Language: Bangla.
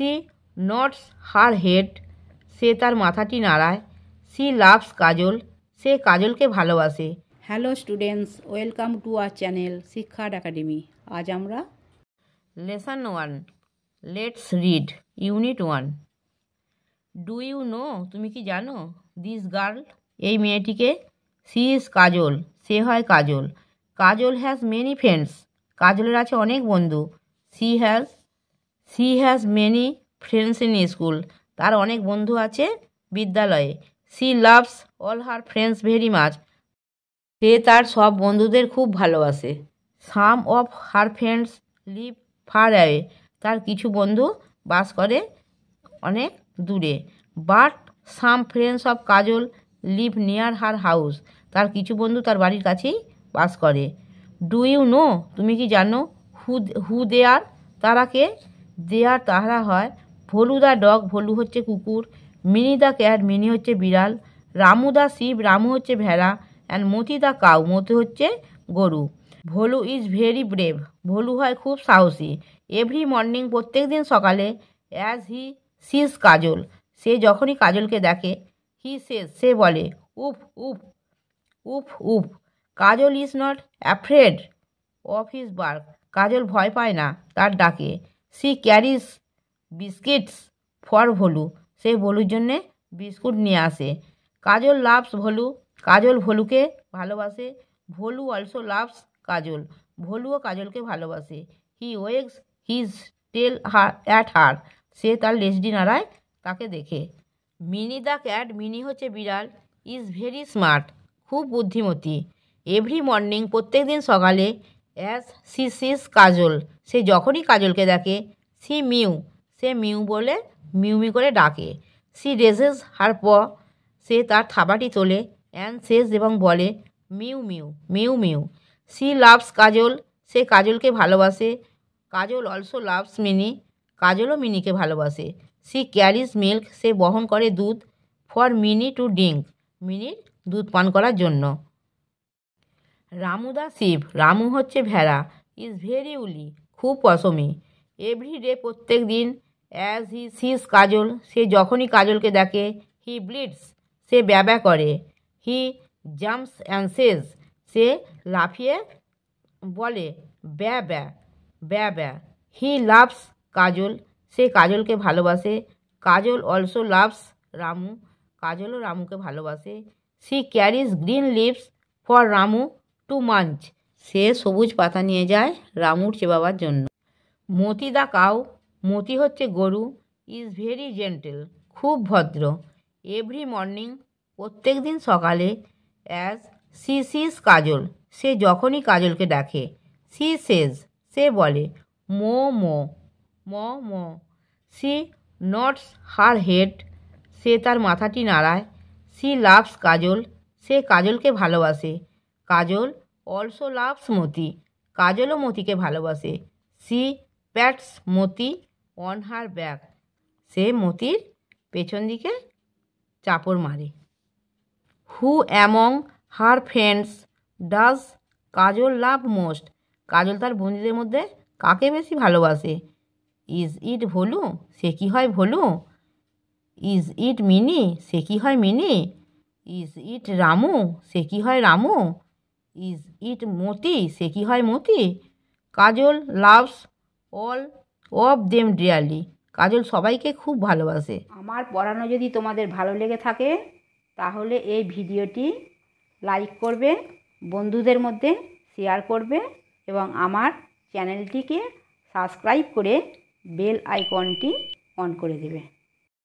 সি নটস হার হেড, সে তার মাথাটি নাড়ায়। সি লাভস কাজল, সে কাজলকে ভালোবাসে। Hello students, welcome to our channel Shikshartha academy. আজ আমরা lesson 1, let's read, unit 1। Do you know, তুমি কি জানো? দিস গার্ল, এই মেয়েটিকে। সি ইজ কাজল, সে হয় Kajal. Kajal has many friends, কাজলের আছে অনেক বন্ধু। She has many friends in school, তার অনেক বন্ধু আছে বিদ্যালয়ে। She loves all her friends very much, সে তার সব বন্ধুদের খুব ভালোবাসে। Some of her friends live far away, তার কিছু বন্ধু বাস করে অনেক দূরে। But some friends of Kajal live near her house, তার কিছু বন্ধু তার বাড়ির কাছেই বাস করে। ডু ইউ নো, তুমি কি জানো? হু দে আর, তারা কে? দে আর তাহারা হয় ভোলু দ্য ডগ, ভোলু হচ্ছে কুকুর। মিনি দ্য ক্যাট, মিনি হচ্ছে বিড়াল। রামু দ্য শিপ, রামু হচ্ছে ভেড়া। অ্যান্ড মতি দ্য কাউ, মতি হচ্ছে গরু। Bholu is very brave, Bholu হয় খুব সাহসী। এভরি মর্নিং, প্রত্যেক দিন সকালে। অ্যাজ হি সিজ কাজল, সে যখনই কাজলকে দেখে। হি সেজ, সে বলে। উফ উফ উফ উফ। Kajal is not afraid of his bark, Kajal ভয় পায় না তার ডাকে। She carries biscuits for Bholu, সে ভোলুর জন্যে বিস্কুট নিয়ে আসে। কাজল লাভস ভোলু, কাজল ভোলুকে ভালোবাসে। ভোলু অলসো লাভস কাজল, ভোলুও কাজলকে ভালোবাসে। হি ওয়েগস হিজ টেল অ্যাট হার, সে তার লেজডি নাড়ায় তাকে দেখে। মিনি দ্য ক্যাট, মিনি হচ্ছে বিড়াল। ইজ ভেরি স্মার্ট, খুব বুদ্ধিমতী। এভরি মর্নিং, প্রত্যেক দিন সকালে। অ্যাজ সি সিজ কাজল, সে যখনই কাজলকে দেখে। সি মিউ, সে মিউ বলে মিউমি করে ডাকে। সি রেজেস হার প, সে তার থাবাটি তোলে। অ্যান্ড সেজ, এবং বলে। Meow meow meow meow. She loves Kajal, সে কাজলকে ভালোবাসে। কাজল অলসো লাভস মিনি, কাজলও মিনিকে ভালোবাসে। সি ক্যারিজ মিল্ক, সে বহন করে দুধ। ফর মিনি টু ড্রিঙ্ক, মিনির দুধ পান করার জন্য। রামু দ্য শিপ, রামু হচ্ছে ভেড়া। ইজ ভেরি উলি, খুব পশমি। এভরি ডে, প্রত্যেক দিন। অ্যাজ হি সিজ কাজল, সে যখনই কাজলকে দেখে। হি ব্লিডস, সে ব্যবা করে। হি জাম্পস অ্যান্ড সেজ, সে লাফিয়ে বলে ব্যা ব্যা ব্যা ব্যা। হি লাভস কাজল, সে কাজলকে ভালোবাসে। কাজল অলসো লাভস রামু, কাজলও রামুকে ভালোবাসে। She carries green leaves for Ramu to munch, সে সবুজ পাতা নিয়ে যায় রামুর চেবাবার জন্য। মতি দ্য কাউ, মতি হচ্ছে গরু। ইজ ভেরি জেন্টেল, খুব ভদ্র। এভরি মর্নিং, প্রত্যেক দিন সকালে। অ্যাজ সি সিজ কাজল, সে যখনই কাজলকে দেখে। সি সেজ, সে বলে। মো মো ম ম। সি নটস হার হেড, সে তার মাথাটি নাড়ায়। সি লাভস কাজল, সে কাজলকে ভালোবাসে। কাজল অলসো লাভস মতি, কাজলও মতিকে ভালোবাসে। She pats Moti on her back, সে মতির পেছন দিকে চাপড় মারে। Who among her friends does Kajal love most, কাজল তার বন্ধুদের মধ্যে কাকে বেশি ভালোবাসে? ইজ ইট ভোলু, সে কি হয় ভোলু? ইজ ইট মিনি, সে কি হয় মিনি? ইজ ইট রামু, সে কি হয় রামু? ইজ ইট মতি, সে কি হয় Moti? Kajal loves all of them dearly, কাজল সবাইকে খুব ভালোবাসে। আমার পড়ানো যদি তোমাদের ভালো লেগে থাকে তাহলে এই ভিডিওটি লাইক করবে, বন্ধুদের মধ্যে শেয়ার করবে এবং আমার চ্যানেলটিকে সাবস্ক্রাইব করে বেল আইকনটি অন করে দেবে।